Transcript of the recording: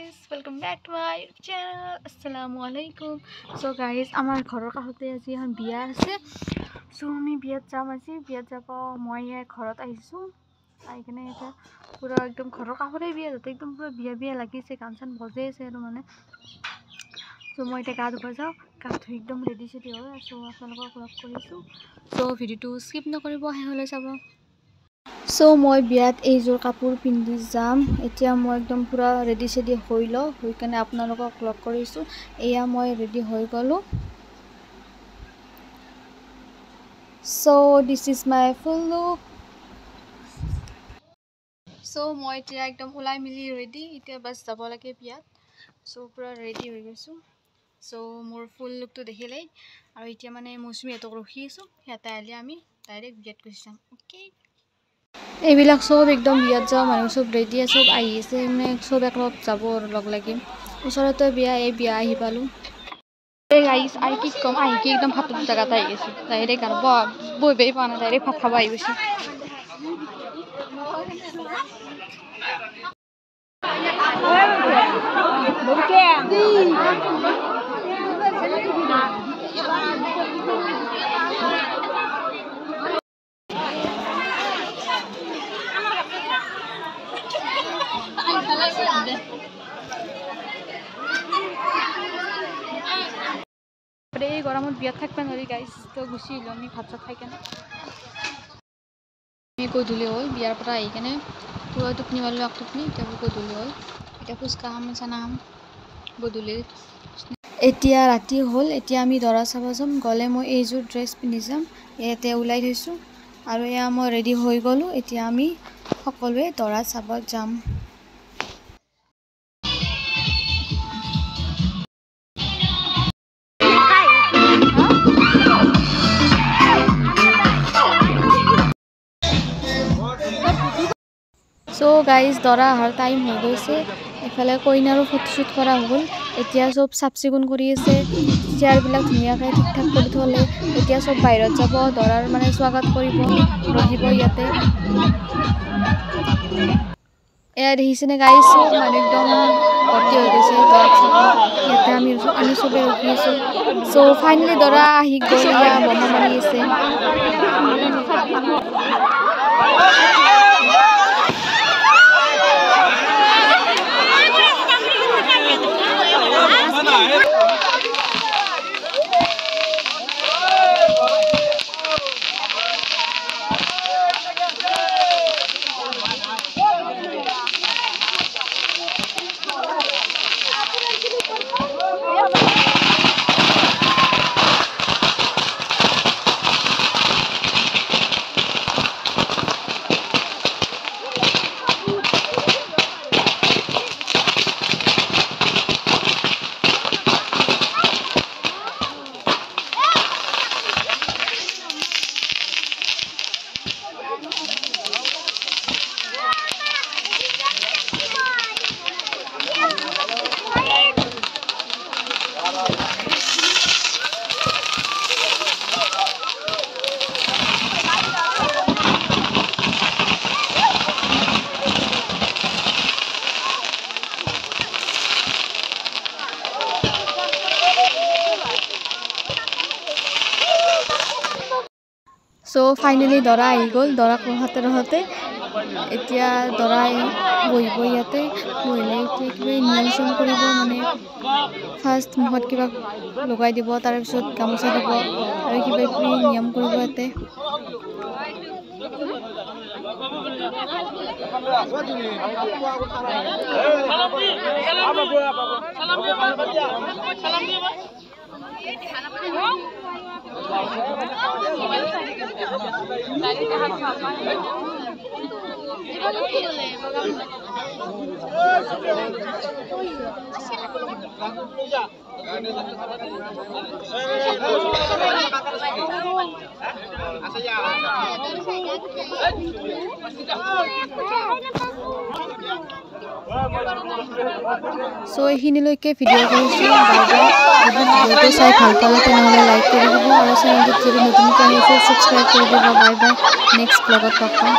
guys, welcome back to my channel. Assalamualaikum. So guys, আমাৰ ঘৰৰ কাষতে আজি এখন বিয়া আছে। So আমি বিয়াত যাম আজি। বিয়াত যাব মই ঘৰত আহিছো। আইকনে এটা পুৰা একদম ঘৰৰ কাষতে বিয়া যাতে একদম পুৰা বিয়া লাগিছে, গান চান বজে আছে আৰু মানে। So মই এটা গা ধুব যাওঁ, গা ধুই একদম ৰেডি হৈ আছো, আপোনালোকক লগ কৰিছো। So ভিডিওটো স্কিপ নকৰিব, শেষলৈ চাব। So মই বিয়াত এইযোৰ কাপোৰ পিন্ধি যাম। এতিয়া মই একদম পুৰা ৰেডি সেডি হৈ লওঁ, হৈ কেনে আপোনালোকক লগ কৰিছো। এয়া মই ৰেডি হৈ গলো। So this is my full look. So মই এতিয়া একদম ওলাই মিলি ৰেডি, এতিয়া বাস যাব লাগে বিয়াত। So পুৰা ৰেডি হৈ গৈছো। So মোৰ ফুল লুকটো দেখিলেই আৰু এতিয়া মানে মৌচুমী এতক ৰখি আছো, ইয়াতে আলি আমি ডাইৰেক্ট বিয়াত গুচি যাম। ওকে, এইবিলাক সব একদম বিয়াত যাওঁ মানুহ সব ৰেডি আছে, সব আহি আছে, মানে সব একলগ যাব আৰু লগ লাগি। ওচৰতে বিয়া, এই বিয়া আহি পালো। গাইছ আই কি কম, আহি কি একদম ভাত জায়গাতে আহি গৈছে ডাইৰেক্ট, আৰু বহিবই পোৱা নাই, ডাইৰেক্ট ভাত খাব আহি গৈছে। এই গৰমত বিয়াত থাকবা নোৱাৰি গাইছ, তো গুচি আহিলোঁ আমি ভাত চাত খাই কেনে। আমি গধূলি হ'ল বিয়াৰ পৰা আহি কেনে পুৰা টোপনি মাৰিলোঁ, এক টোপনি। এতিয়া গধূলি হ'ল, এতিয়া ফুচকা খাম, চানা খাম গধূলি। এতিয়া ৰাতি হ'ল, এতিয়া আমি দৰা চাব যাম। গ'লে মই এইযোৰ ড্ৰেছ পিন্ধি যাম, ইয়াতে ওলাই থৈছোঁ। আৰু এয়া মই ৰেডি হৈ গ'লোঁ, এতিয়া আমি সকলোৱে দৰা চাব যাম। So guys, দৰা অহাৰ টাইম হৈ গৈছে। এফালে কইনাৰো ফটোশ্বুট কৰা হ'ল। এতিয়া চব চাফ চিকুণ কৰি আছে, চেয়াৰবিলাক ধুনীয়াকৈ ঠিক ঠাক কৰি থ'লে। এতিয়া চব বাহিৰত যাব, দৰাৰ মানে স্বাগত কৰিব, ৰখিব ইয়াতে। এয়া দেখিছেনে গাইছ, চব মানুহ একদম ভৰ্তি হৈ গৈছে দৰাক চাব। ইয়াতে আমি চবে ৰখি আছোঁ। চ' ফাইনেলি দৰা আহি গ'ল, এয়া বমা মাৰি আছে। চ' ফাইনেলি দৰা আহি গ'ল, দৰাক ৰখাতে এতিয়া দৰাই বহিব ইয়াতে। বহিলে এতিয়া কিবা নিয়ম চিয়ম কৰিব, মানে ফাৰ্ষ্ট মুখত কিবা লগাই দিব, তাৰপিছত গামোচা দিব আৰু কিবা কিবি নিয়ম কৰিব ইয়াতে। So এইখিনিলৈকে ভিডিঅ' কৰিছোঁ। যদি ভিডিঅ'টো চাই ভাল পালে তেনেহ'লে লাইক কৰি দিব আৰু চেনেলটোত যদি নতুনকৈ আহিছে ছাবস্ক্ৰাইব কৰি দিব। বাই বাই, নেক্সট ব্লগত লগ পাম।